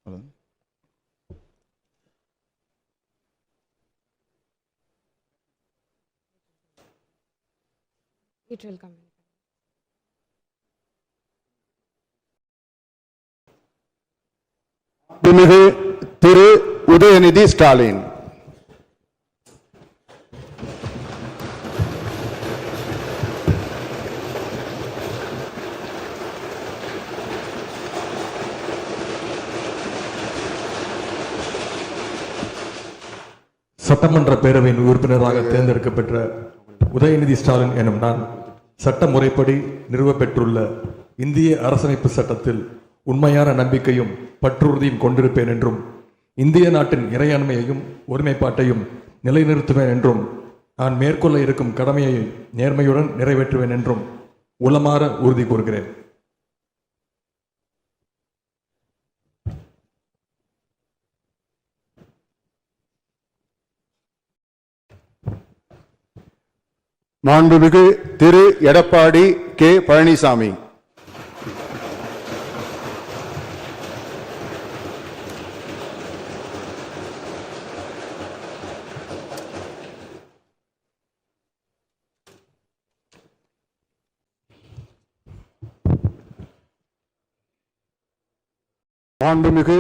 It will come in. மாண்புமிகு திரு உதயநிதி ஸ்டாலின். சட்டமன்ற பேரவையின் உறுப்பினராக தேர்ந்தெடுக்கப்பெற்ற உதயநிதி ஸ்டாலின் எனும் நான் சட்ட முறைப்படி நிறுவப்பெற்றுள்ள இந்திய அரசமைப்பு சட்டத்தில் உண்மையான நம்பிக்கையும் பற்றுறுதியும் கொண்டிருப்பேன் என்றும் இந்திய நாட்டின் இறையாண்மையையும் ஒருமைப்பாட்டையும் நிலைநிறுத்துவேன் என்றும் நான் மேற்கொள்ள இருக்கும் கடமையை நேர்மையுடன் நிறைவேற்றுவேன் என்றும் உளமாற உறுதி கூறுகிறேன். மாண்புமிகு திரு எடப்பாடி கே பழனிசாமி. மாண்புமிகு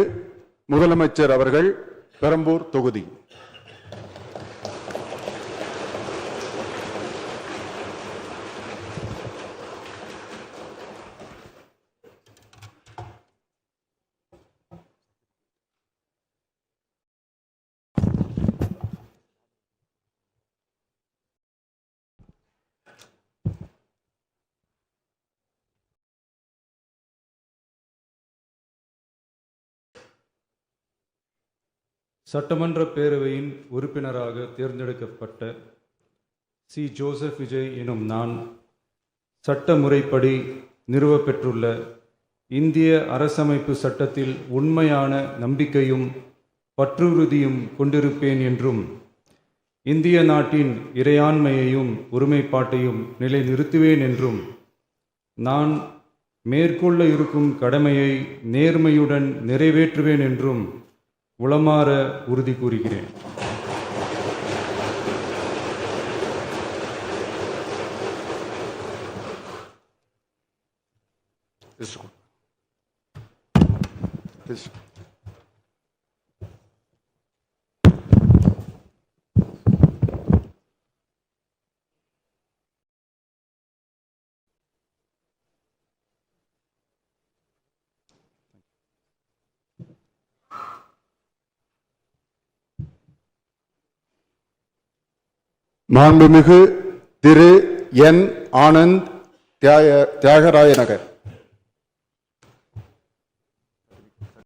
முதலமைச்சர் அவர்கள் பெரம்பூர் தொகுதி. சட்டமன்ற பேரவையின் உறுப்பினராக தேர்ந்தெடுக்கப்பட்ட சி. ஜோசப் விஜய் எனும் நான் சட்ட முறைப்படி நிறுவப்பெற்றுள்ள இந்திய அரசமைப்பு சட்டத்தில் உண்மையான நம்பிக்கையும் பற்றுறுதியும் கொண்டிருப்பேன் என்றும் இந்திய நாட்டின் இறையாண்மையையும் ஒருமைப்பாட்டையும் நிலைநிறுத்துவேன் என்றும் நான் மேற்கொள்ள இருக்கும் கடமையை நேர்மையுடன் நிறைவேற்றுவேன் என்றும் உளமாற உறுதி கூறுகிறேன். மாண்புமிகு திரு என் ஆனந்த் தியாகராய நகர்.